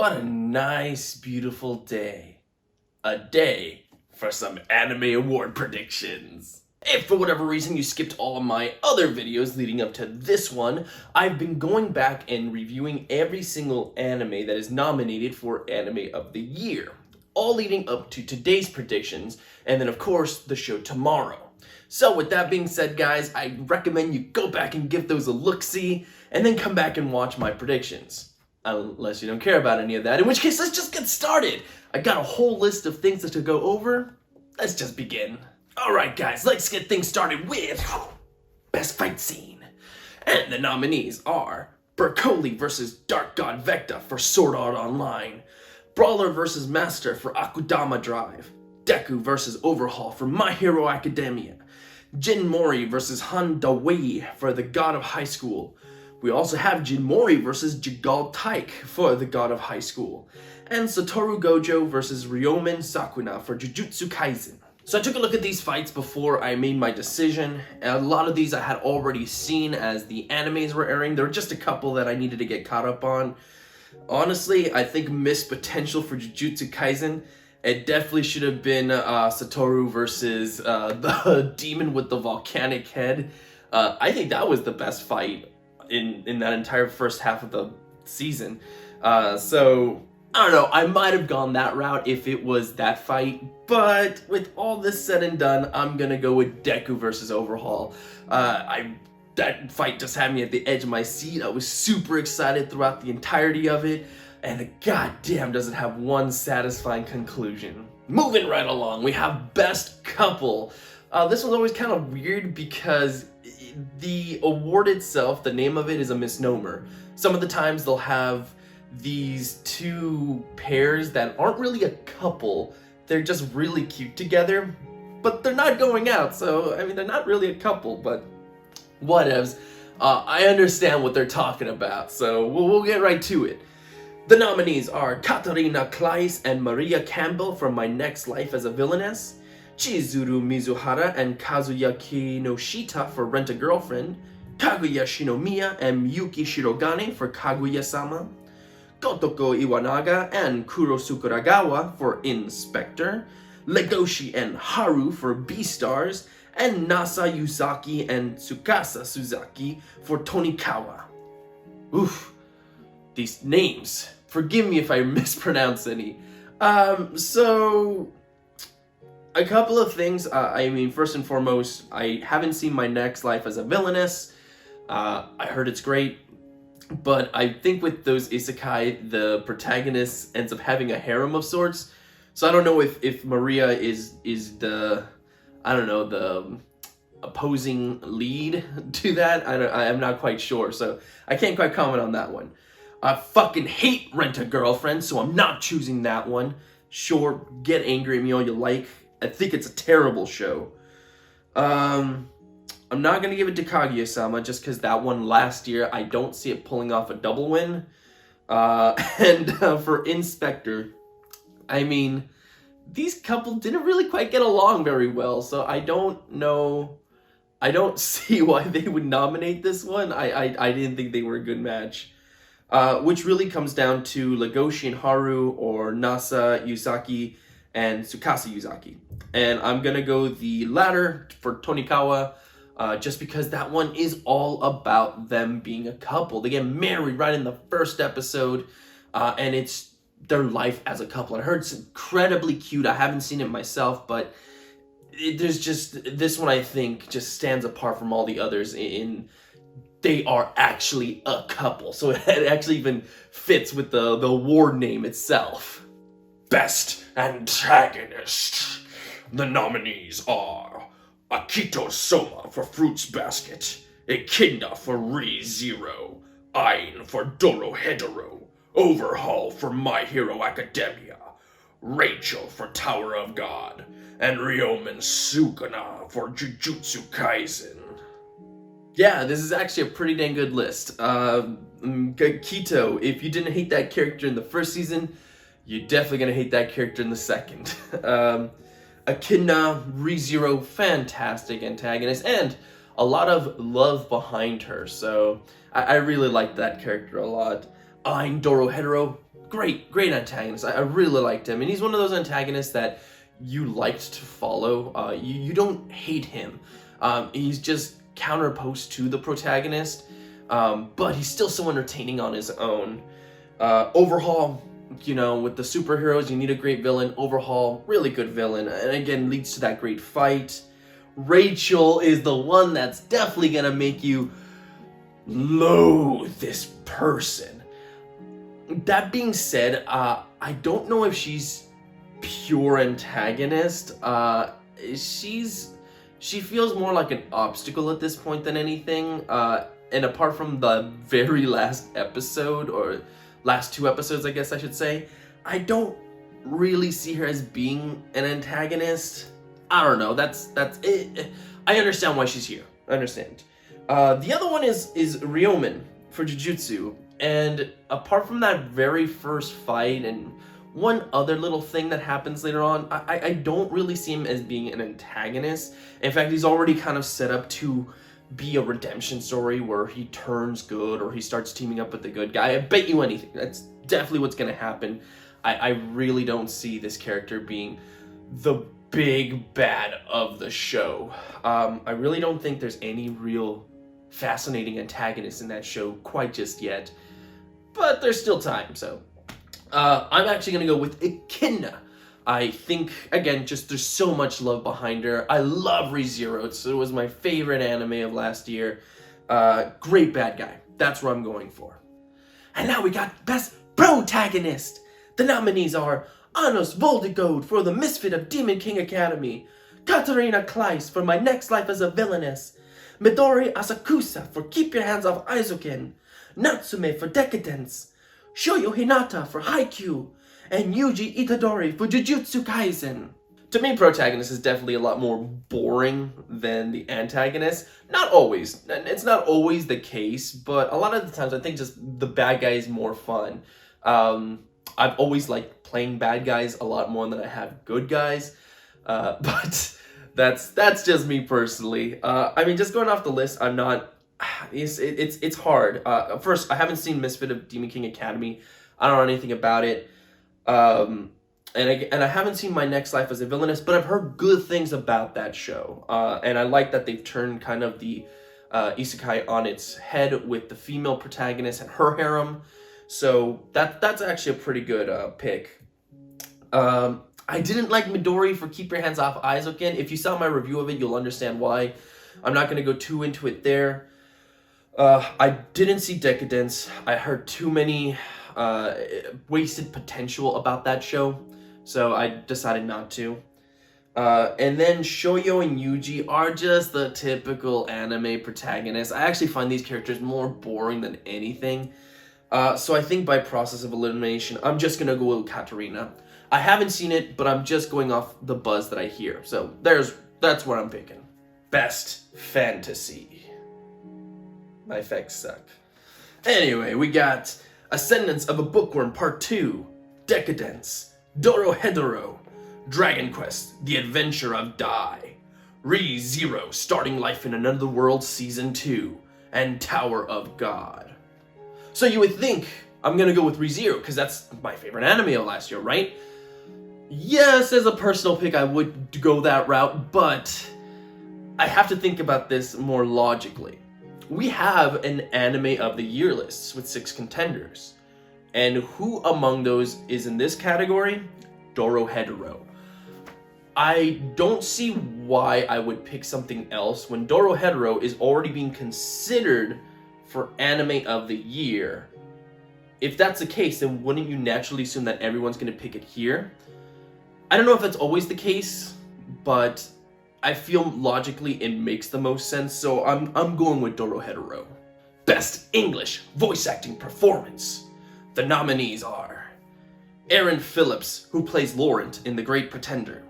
What a nice, beautiful day. A day for some anime award predictions. If for whatever reason you skipped all of my other videos leading up to this one, I've been going back and reviewing every single anime that is nominated for Anime of the Year, all leading up to today's predictions, and then of course the show tomorrow. So with that being said, guys, I recommend you go back and give those a look-see, and then come back and watch my predictions. Unless you don't care about any of that, in which case let's just get started. I got a whole list of things to go over. Let's just begin. Alright guys, let's get things started with Best Fight Scene. And the nominees are Berkoli vs. Dark God Vecta for Sword Art Online, Brawler vs. Master for Akudama Drive, Deku vs. Overhaul for My Hero Academia, Jin Mori vs. Han Dawei for The God of High School. We also have Jin Mori vs. Jigal Taik for The God of High School, and Satoru Gojo vs. Ryomen Sakuna for Jujutsu Kaisen. So I took a look at these fights before I made my decision, and a lot of these I had already seen as the animes were airing. There were just a couple that I needed to get caught up on. Honestly, I think missed potential for Jujutsu Kaisen. It definitely should have been Satoru versus the demon with the volcanic head. I think that was the best fight in that entire first half of the season. So, I don't know, I might have gone that route if it was that fight, but with all this said and done, I'm gonna go with Deku versus Overhaul. That fight just had me at the edge of my seat. I was super excited throughout the entirety of it, and goddamn does it have one satisfying conclusion. Moving right along, we have Best Couple. This one's always kind of weird because the award itself, the name of it is a misnomer. Some of the times they'll have these two pairs that aren't really a couple. They're just really cute together, but they're not going out. So, I mean, they're not really a couple, but whatevs. I understand what they're talking about, so we'll get right to it. The nominees are Katarina Kleis and Maria Campbell for My Next Life as a Villainess, Chizuru Mizuhara and Kazuya Kinoshita for Rent a Girlfriend, Kaguya Shinomiya and Miyuki Shirogane for Kaguya-sama, Kotoko Iwanaga and Kuro Sakuragawa for Inspector, Legoshi and Haru for Beastars, and Nasa Yuzaki and Tsukasa Suzaki for Tonikawa. Oof, these names. Forgive me if I mispronounce any. So a couple of things. I mean, first and foremost, I haven't seen My Next Life as a Villainess. I heard it's great, but I think with those isekai, the protagonist ends up having a harem of sorts. So I don't know if Maria is the, I don't know, the opposing lead to that. I'm not quite sure, so I can't quite comment on that one. I fucking hate Rent a Girlfriend, so I'm not choosing that one. Sure, get angry at me all you like. I think it's a terrible show. I'm not going to give it to Kaguya-sama just because that one last year, I don't see it pulling off a double win. And for Inspector, I mean, these couple didn't really quite get along very well, so I don't know. I don't see why they would nominate this one. I didn't think they were a good match. Which really comes down to Legoshi and Haru or Nasa Yuzaki and Tsukasa Yuzaki. And I'm gonna go the latter for Tonikawa, just because that one is all about them being a couple. They get married right in the first episode, and it's their life as a couple. I heard it's incredibly cute. I haven't seen it myself, but there's just, this one I think just stands apart from all the others in they are actually a couple. So it actually even fits with the award name itself. Best Antagonist. The nominees are Akito Soma for Fruits Basket, Echidna for Re:Zero, Ain for Dorohedoro, Overhaul for My Hero Academia, Rachel for Tower of God, and Ryomen Sukuna for Jujutsu Kaisen. Yeah, this is actually a pretty dang good list. Kito, if you didn't hate that character in the first season, you're definitely gonna hate that character in the second. Echidna, Re:Zero, fantastic antagonist, and a lot of love behind her, so I really like that character a lot. Ain Dorohedoro, great antagonist. I really liked him, and he's one of those antagonists that you liked to follow. You don't hate him. He's just counterpost to the protagonist, but he's still so entertaining on his own. Overhaul, you know, with the superheroes, you need a great villain. Overhaul, really good villain, and again, leads to that great fight. Rachel is the one that's definitely gonna make you loathe this person. That being said, I don't know if she's pure antagonist. She feels more like an obstacle at this point than anything. And apart from the very last episode, or last 2 episodes, I guess I should say, I don't really see her as being an antagonist. I don't know. That's it. I understand why she's here. I understand. The other one is Ryomen for Jujutsu. And apart from that very first fight and one other little thing that happens later on, I don't really see him as being an antagonist. In fact, he's already kind of set up to be a redemption story where he turns good or he starts teaming up with the good guy. I bet you anything. That's definitely what's going to happen. I really don't see this character being the big bad of the show. I really don't think there's any real fascinating antagonists in that show quite just yet. But there's still time, so I'm actually going to go with Echidna. I think, again, just there's so much love behind her. I love ReZero. It was my favorite anime of last year. Great bad guy. That's what I'm going for. And now we got Best Protagonist. The nominees are Anos Voldigode for The Misfit of Demon King Academy, Katarina Kleiss for My Next Life as a Villainess, Midori Asakusa for Keep Your Hands Off Aizuken, Natsume for Decadence, Shoyo Hinata for Haikyuu, and Yuji Itadori for Jujutsu Kaisen. To me, Protagonist is definitely a lot more boring than the antagonist. Not always. It's not always the case, but a lot of the times I think just the bad guy is more fun. I've always liked playing bad guys a lot more than I have good guys, but that's just me personally. I mean, just going off the list, I'm not. It's hard. First, I haven't seen Misfit of Demon King Academy. I don't know anything about it. And I haven't seen My Next Life as a Villainess, but I've heard good things about that show. And I like that they've turned kind of the isekai on its head with the female protagonist and her harem. So that's actually a pretty good pick. I didn't like Midori for Keep Your Hands Off Aizuken. If you saw my review of it, you'll understand why. I'm not going to go too into it there. I didn't see Decadence. I heard too many wasted potential about that show, so I decided not to. And then Shoyo and Yuji are just the typical anime protagonists. I actually find these characters more boring than anything. So I think by process of elimination, I'm just going to go with Katarina. I haven't seen it, but I'm just going off the buzz that I hear. So that's what I'm picking. Best Fantasy. My effects suck. Anyway, we got Ascendance of a Bookworm Part 2, Decadence, Dorohedoro, Dragon Quest, The Adventure of Dai, ReZero, Starting Life in Another World Season 2, and Tower of God. So you would think I'm gonna go with ReZero, because that's my favorite anime of last year, right? Yes, as a personal pick, I would go that route, but I have to think about this more logically. We have an Anime of the Year list with 6 contenders. And who among those is in this category? Dorohedoro. I don't see why I would pick something else when Dorohedoro is already being considered for Anime of the Year. If that's the case, then wouldn't you naturally assume that everyone's going to pick it here? I don't know if that's always the case, but I feel logically it makes the most sense, so I'm going with Dorohedoro. Best English Voice Acting Performance. The nominees are Aaron Phillips, who plays Laurent in The Great Pretender,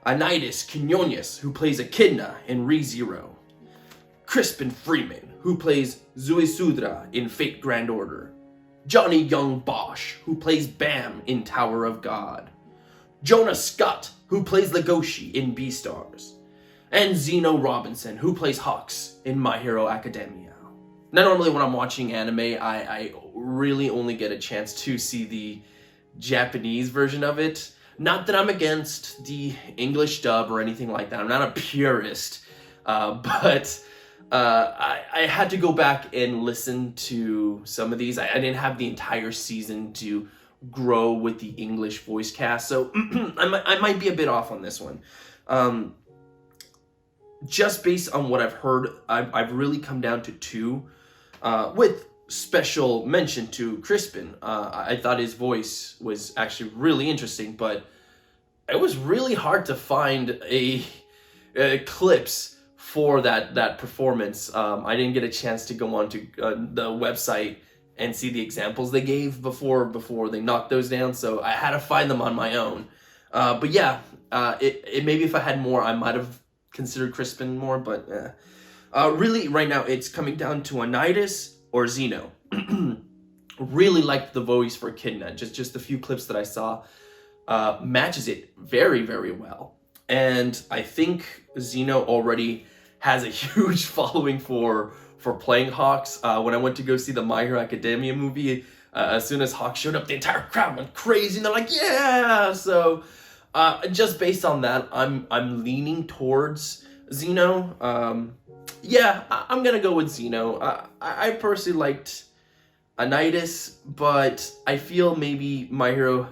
Anitis Quinones, who plays Echidna in ReZero, Crispin Freeman, who plays Zuisudra in Fate Grand Order, Johnny Young Bosch, who plays Bam in Tower of God, Jonah Scott, who plays Legoshi in Beastars, and Zeno Robinson, who plays Hawks in My Hero Academia. Now, normally when I'm watching anime, I really only get a chance to see the Japanese version of it. Not that I'm against the English dub or anything like that. I'm not a purist, but I had to go back and listen to some of these. I didn't have the entire season to grow with the English voice cast, so I might be a bit off on this one. Just based on what I've heard, I've really come down to two, with special mention to Crispin. I thought his voice was actually really interesting, but it was really hard to find a clips for that performance. I didn't get a chance to go on to the website and see the examples they gave before they knocked those down, so I had to find them on my own. But yeah, it maybe if I had more, I might have considered Crispin more, but really right now it's coming down to Anitis or Zeno. Really liked the voice for Kidna. Just the few clips that I saw matches it very, very well. And I think Zeno already has a huge following for playing Hawks. When I went to go see the My Hero Academia movie, as soon as Hawks showed up, the entire crowd went crazy, and they're like, yeah! So just based on that, I'm leaning towards Zeno. Yeah, I'm gonna go with Zeno. I personally liked Anitis, but I feel maybe My Hero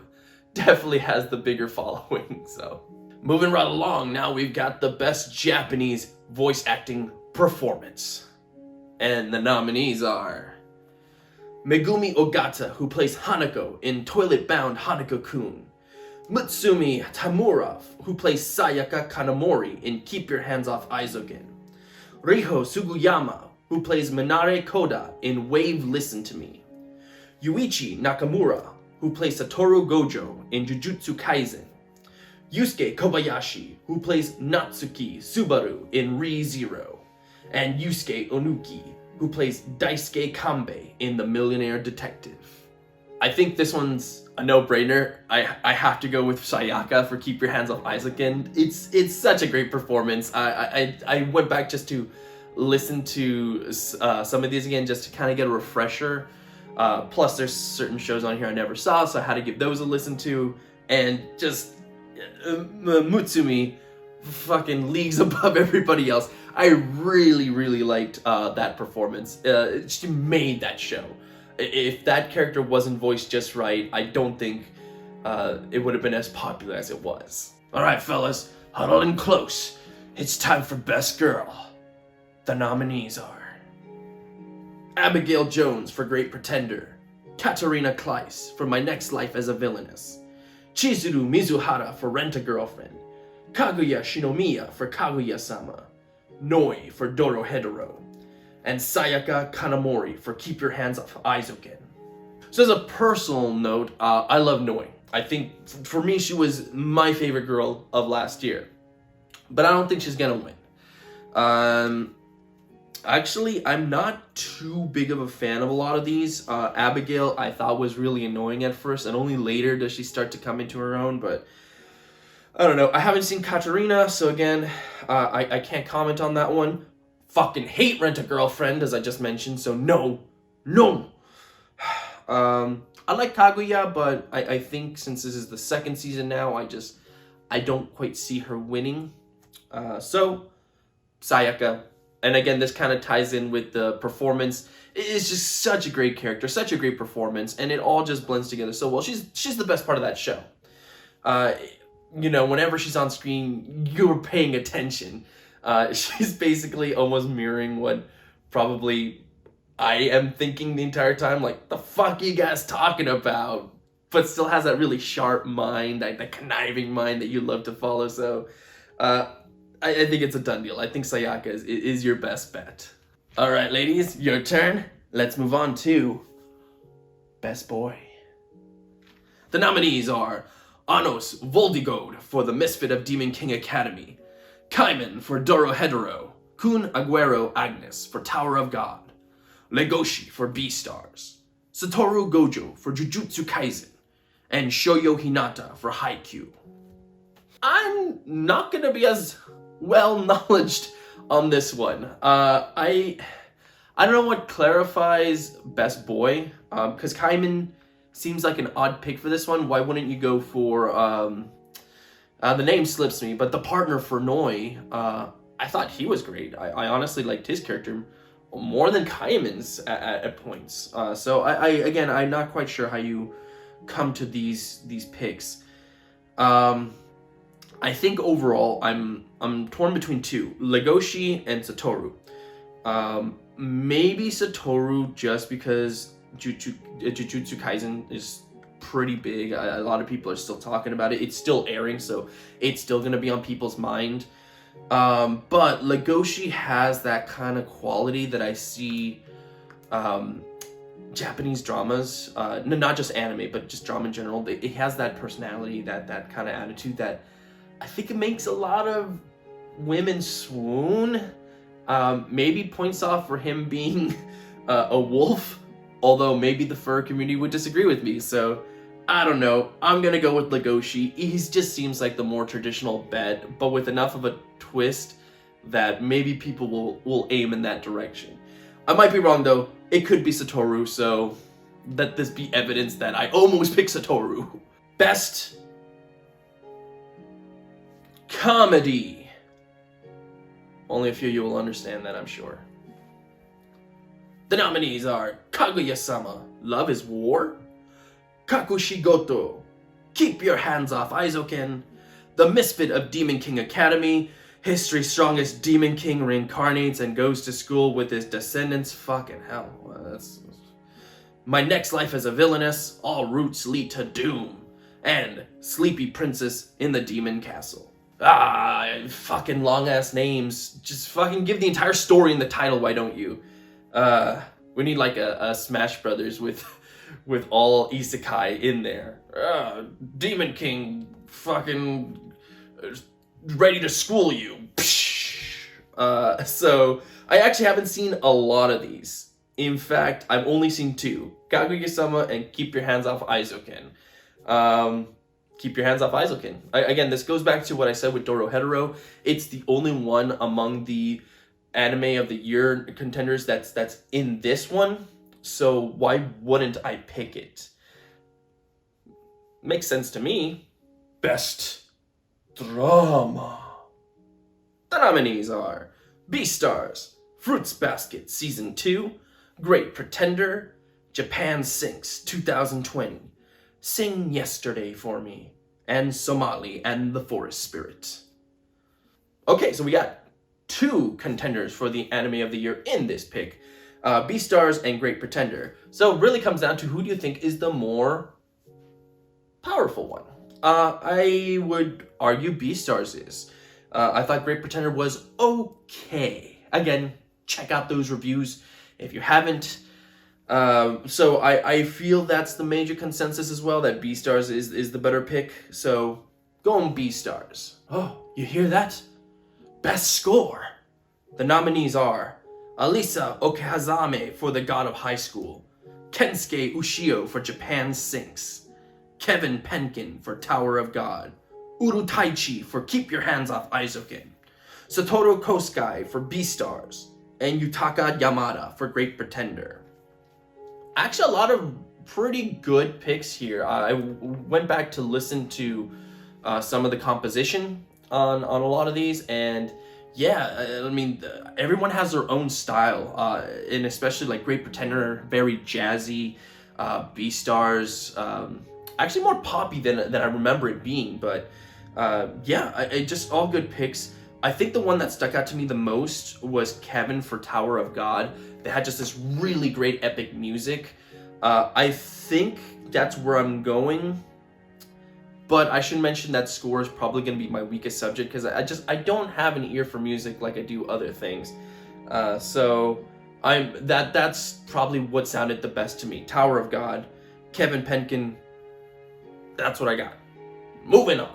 definitely has the bigger following, so. Moving right along, now we've got the best Japanese voice acting performance. And the nominees are Megumi Ogata, who plays Hanako in Toilet Bound Hanako-kun. Mutsumi Tamura, who plays Sayaka Kanamori in Keep Your Hands Off Aizoken. Riho Sugiyama, who plays Minare Koda in Wave Listen to Me. Yuichi Nakamura, who plays Satoru Gojo in Jujutsu Kaisen. Yusuke Kobayashi, who plays Natsuki Subaru in Re:Zero. And Yusuke Onuki, who plays Daisuke Kanbei in The Millionaire Detective. I think this one's a no-brainer. I have to go with Sayaka for Keep Your Hands Off Aizoken. It's such a great performance. I went back just to listen to some of these again, just to kind of get a refresher. Plus, there's certain shows on here I never saw, so I had to give those a listen to. And just Mutsumi, fucking leagues above everybody else. I really, really liked that performance. She made that show. If that character wasn't voiced just right, I don't think it would have been as popular as it was. Alright fellas, huddle in close. It's time for Best Girl. The nominees are Abigail Jones for Great Pretender, Katarina Kleiss for My Next Life as a Villainess, Chizuru Mizuhara for Rent-a-Girlfriend, Kaguya Shinomiya for Kaguya-sama, Noi for Dorohedoro, and Sayaka Kanamori for Keep Your Hands Off Aizoken. So as a personal note, I love Noi. I think, for me, she was my favorite girl of last year. But I don't think she's gonna win. Actually, I'm not too big of a fan of a lot of these. Abigail, I thought was really annoying at first, and only later does she start to come into her own, but I don't know. I haven't seen Katarina, so again, I can't comment on that one. Fucking hate Rent-a-Girlfriend, as I just mentioned, so no. I like Kaguya, but I think since this is the second season now, I don't quite see her winning. So, Sayaka. And again, this kind of ties in with the performance. It's just such a great character, such a great performance, and it all just blends together so well. She's the best part of that show. You know, whenever she's on screen, you're paying attention. She's basically almost mirroring what probably I am thinking the entire time, like, the fuck you guys talking about? But still has that really sharp mind, that conniving mind that you love to follow. So, I think it's a done deal. I think Sayaka is your best bet. All right, ladies, your turn. Let's move on to Best Boy. The nominees are Anos Voldigode for The Misfit of Demon King Academy, Kaiman for Dorohedoro, Kun Aguero Agnes for Tower of God, Legoshi for Beastars, Satoru Gojo for Jujutsu Kaisen, and Shoyo Hinata for Haikyuu. I'm not gonna be as well knowledged on this one. I I don't know what clarifies best boy, because Kaiman seems like an odd pick for this one. Why wouldn't you go for, the name slips me, but the partner for Noi, I thought he was great. I honestly liked his character more than Kaiman's at points. So again, I'm not quite sure how you come to these picks. I think overall, I'm torn between two, Legoshi and Satoru. Maybe Satoru just because Jujutsu Kaisen is pretty big. A lot of people are still talking about it. It's still airing, so it's still gonna be on people's mind. But Legoshi has that kind of quality that I see Japanese dramas, not just anime, but just drama in general. It has that personality, that kind of attitude that I think it makes a lot of women swoon. Maybe points off for him being a wolf, although maybe the fur community would disagree with me. So I don't know. I'm gonna go with Legoshi. He just seems like the more traditional bet, but with enough of a twist that maybe people will aim in that direction. I might be wrong though. It could be Satoru, so let this be evidence that I almost picked Satoru. Best comedy. Only a few of you will understand that, I'm sure. The nominees are Kaguya-sama, Love is War, Kakushigoto, Keep Your Hands Off Aizoken, The Misfit of Demon King Academy, History's Strongest Demon King reincarnates and goes to school with his descendants. Fucking hell. That's... My Next Life as a Villainess, All Routes Lead to Doom, and Sleepy Princess in the Demon Castle. Fucking long-ass names. Just fucking give the entire story in the title, why don't you? We need like a Smash Brothers with all isekai in there. Demon King fucking ready to school you. So I actually haven't seen a lot of these. In fact, I've only seen two. Kaguya-sama and Keep Your Hands Off Aizoken. Keep Your Hands Off Aizoken. Again, this goes back to what I said with Dorohedoro. It's the only one among the anime of the year contenders that's in this one. So why wouldn't I pick it? Makes sense to me. Best drama. The nominees are Beastars, Fruits Basket Season 2, Great Pretender, Japan Sinks 2020, Sing Yesterday for Me, and Somali and the Forest Spirit. Okay, so we got two contenders for the anime of the year in this pick, Beastars and Great Pretender. So it really comes down to who do you think is the more powerful one? I would argue Beastars is. I thought Great Pretender was okay. Again, check out those reviews if you haven't. So I feel that's the major consensus as well, that Beastars is the better pick. So go on Beastars. Oh, you hear that? Best score. The nominees are Alisa Okazame for The God of High School, Kensuke Ushio for Japan Sinks, Kevin Penkin for Tower of God, Uru Taichi for Keep Your Hands Off Aizoken, Satoru Kosuke for Beastars, and Yutaka Yamada for Great Pretender. Actually, a lot of pretty good picks here. I went back to listen to some of the composition on a lot of these, and yeah, I mean, everyone has their own style, and especially like Great Pretender, very jazzy, Beastars, actually more poppy than I remember it being, but yeah, it just all good picks. I think the one that stuck out to me the most was Kevin for Tower of God. They had just this really great epic music. I think that's where I'm going, but I should mention that score is probably going to be my weakest subject because I don't have an ear for music like I do other things. So that's probably what sounded the best to me. Tower of God, Kevin Penkin. That's what I got. Moving on.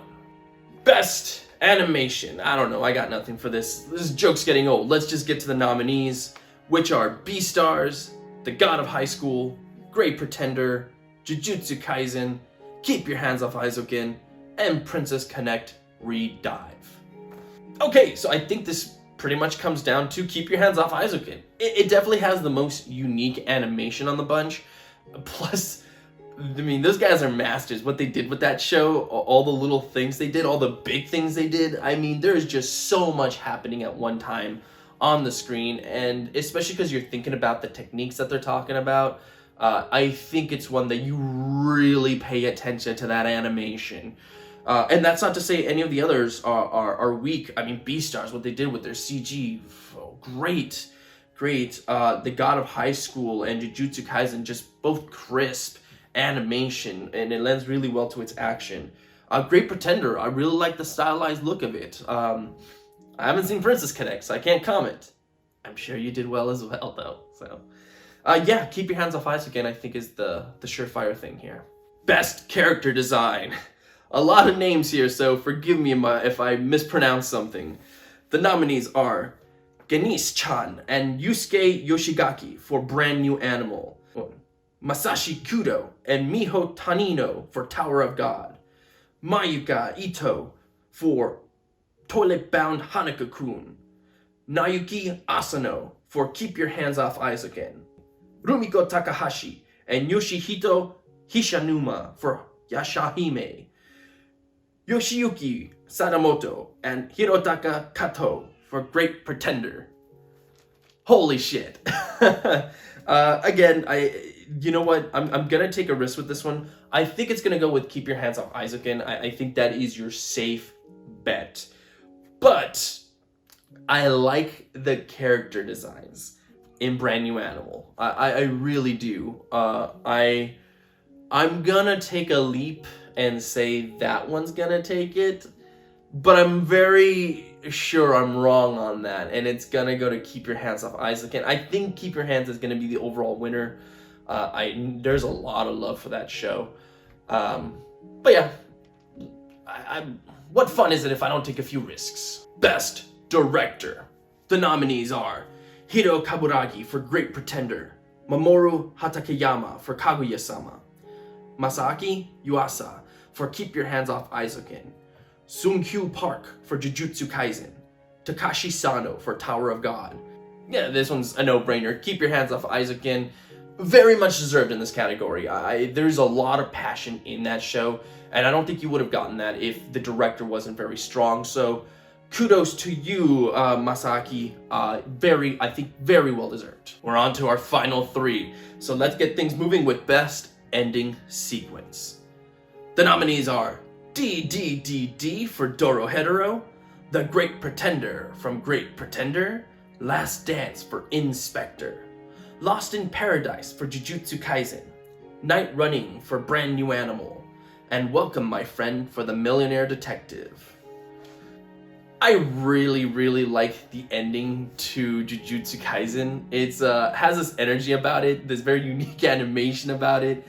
Best animation. I don't know. I got nothing for this. This joke's getting old. Let's just get to the nominees, which are Beastars, The God of High School, Great Pretender, Jujutsu Kaisen, Keep Your Hands Off Aizoken, and Princess Connect Redive. Okay, so I think this pretty much comes down to keep your hands off Aizuken. It definitely has the most unique animation on the bunch. Plus, I mean, those guys are masters. What they did with that show, all the little things they did, all the big things they did. I mean, there's just so much happening at one time on the screen, and especially because you're thinking about the techniques that they're talking about, I think it's one that you really pay attention to that animation. And that's not to say any of the others are weak. I mean, Beastars, what they did with their CG, great. The God of High School and Jujutsu Kaisen, just both crisp animation, and it lends really well to its action. Great Pretender, I really like the stylized look of it. I haven't seen Princess Connect, so I can't comment. I'm sure you did well as well, though. So, yeah, keep your hands off Aizuken, I think, is the surefire thing here. Best character design. A lot of names here, so forgive me if I mispronounce something. The nominees are Genis-chan and Yusuke Yoshigaki for Brand New Animal, Masashi Kudo and Miho Tanino for Tower of God, Mayuka Ito for Toilet Bound Hanako-kun, Nayuki Asano for Keep Your Hands Off Aizuken, Rumiko Takahashi and Yoshihito Hishanuma for Yashahime, Yoshiyuki Sadamoto and Hirotaka Kato for Great Pretender. Holy shit. Again, you know what? I'm gonna take a risk with this one. I think it's gonna go with Keep Your Hands Off Aizuken. I think that is your safe bet. But I like the character designs in Brand New Animal. I really do. I'm gonna take a leap and say that one's gonna take it, but I'm very sure I'm wrong on that, and it's gonna go to Keep Your Hands Off Aizuken. I think Keep Your Hands is gonna be the overall winner. There's a lot of love for that show. But yeah, what fun is it if I don't take a few risks? Best Director. The nominees are Hiro Kaburagi for Great Pretender, Mamoru Hatakeyama for Kaguya-sama, Masaaki Yuasa for Keep Your Hands Off Aizuken, Sung-Kyu Park for Jujutsu Kaisen, Takashi Sano for Tower of God. Yeah, this one's a no-brainer. Keep Your Hands Off Aizuken. Very much deserved in this category. There's a lot of passion in that show, and I don't think you would have gotten that if the director wasn't very strong. So kudos to you, Masaaki. I think very well deserved. We're on to our final three. So let's get things moving with Best Ending Sequence. The nominees are DDDD for Dorohedoro, The Great Pretender from Great Pretender, Last Dance for Inspector, Lost in Paradise for Jujutsu Kaisen, Night Running for Brand New Animal, and Welcome My Friend for The Millionaire Detective. I really like the ending to Jujutsu Kaisen. It's has this energy about it, this very unique animation about it,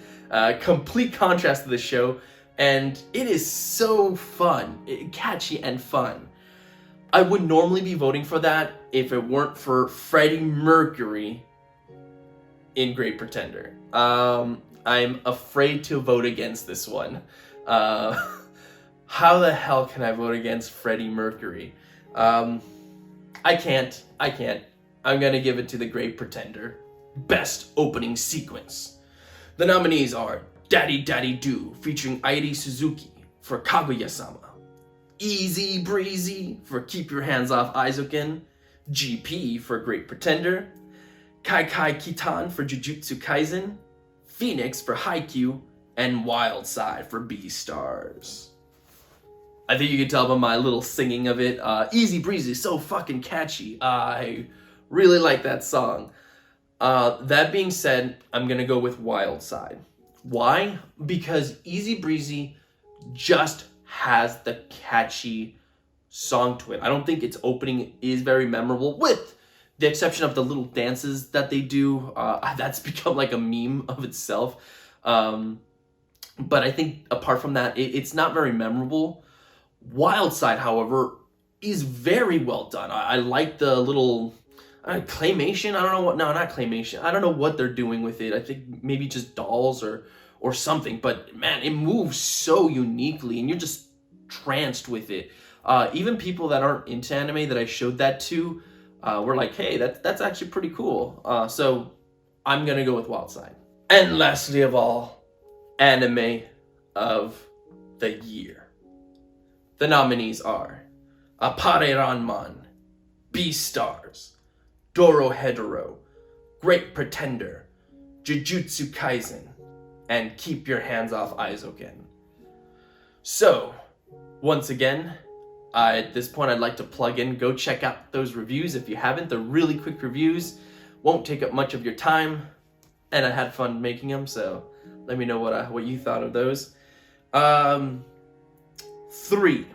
complete contrast to the show, and it is so fun, catchy and fun. I would normally be voting for that if it weren't for Freddie Mercury in Great Pretender. I'm afraid to vote against this one. How the hell can I vote against Freddie Mercury? I can't. I'm gonna give it to The Great Pretender. Best Opening Sequence. The nominees are Daddy Daddy Do featuring Airi Suzuki for Kaguya-sama, Easy Breezy for Keep Your Hands Off Aizuken, GP for Great Pretender, Kai Kai Kitan for Jujutsu Kaisen, Phoenix for Haikyuu, and Wild Side for Beastars. I think you can tell by my little singing of it. Easy Breezy is so fucking catchy. I really like that song. That being said, I'm gonna go with Wild Side. Why? Because Easy Breezy just has the catchy song to it. I don't think its opening is very memorable, with the exception of the little dances that they do. That's become like a meme of itself. But I think apart from that, it's not very memorable. Wild Side, however, is very well done. I like the little claymation. I don't know what. No, not claymation. I don't know what they're doing with it. I think maybe just dolls or something. But man, it moves so uniquely, and you're just tranced with it. Even people that aren't into anime that I showed that to were like, hey, that's actually pretty cool. So I'm gonna go with Wild Side. And lastly of all, anime of the year. The nominees are Appare-ranman, Beastars, Dorohedoro, Great Pretender, Jujutsu Kaisen, and Keep Your Hands Off Aizoken. So, once again, at this point I'd like to plug in, go check out those reviews if you haven't. They're really quick reviews, won't take up much of your time, and I had fun making them, so let me know what you thought of those. Three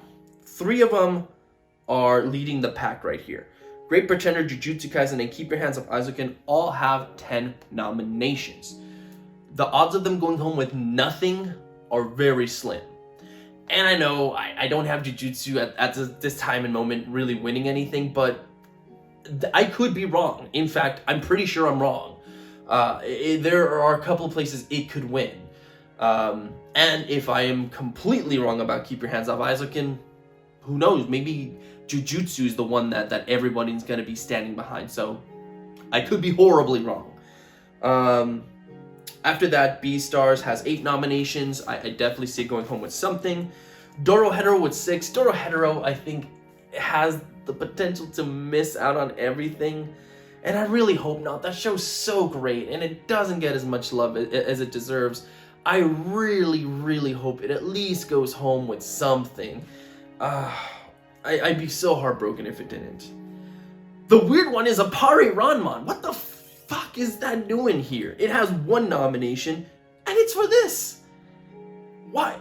of them are leading the pack right here. Great Pretender, Jujutsu Kaisen, and Keep Your Hands Off Aizoken all have 10 nominations. The odds of them going home with nothing are very slim. And I know I don't have Jujutsu at this time and moment really winning anything, but I could be wrong. In fact, I'm pretty sure I'm wrong. There are a couple of places it could win. And if I am completely wrong about Keep Your Hands Off Aizoken, who knows? Maybe Jujutsu is the one that everybody's going to be standing behind. So I could be horribly wrong. After that, Beastars has 8 nominations. I definitely see it going home with something. Dorohedoro with 6. Dorohedoro, I think, has the potential to miss out on everything. And I really hope not. That show's so great, and it doesn't get as much love as it deserves. I really, really hope it at least goes home with something. I'd be so heartbroken if it didn't. The weird one is Appare-ranman. What the fuck is that doing here? It has 1 nomination, and it's for this. Why?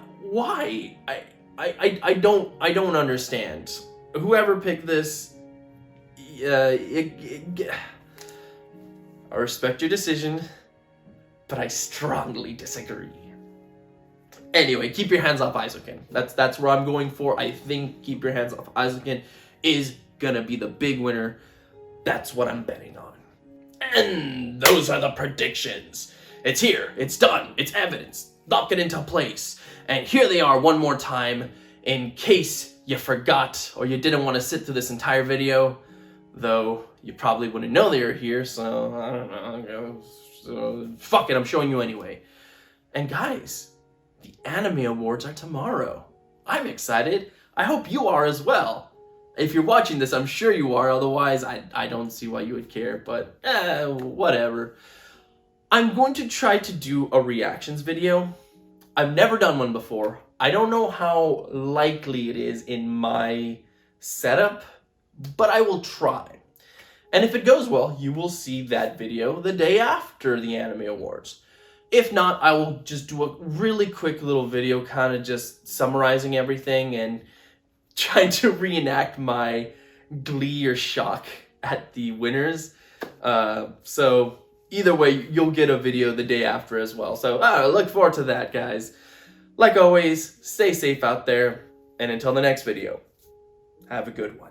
I don't understand. Whoever picked this, I respect your decision, but I strongly disagree. Anyway, Keep Your Hands Off Aizoken. That's where I'm going for. I think Keep Your Hands Off Aizoken is gonna be the big winner. That's what I'm betting on. And those are the predictions. It's here. It's done. It's evidence. Lock it into place. And here they are one more time, in case you forgot or you didn't want to sit through this entire video, though you probably wouldn't know they were here, so I don't know. So, fuck it, I'm showing you anyway. And guys, the Anime Awards are tomorrow. I'm excited. I hope you are as well. If you're watching this, I'm sure you are. Otherwise, I don't see why you would care, but whatever. I'm going to try to do a reactions video. I've never done one before. I don't know how likely it is in my setup, but I will try. And if it goes well, you will see that video the day after the Anime Awards. If not, I will just do a really quick little video kind of just summarizing everything and trying to reenact my glee or shock at the winners. So either way, you'll get a video the day after as well. So look forward to that, guys. Like always, stay safe out there. And until the next video, have a good one.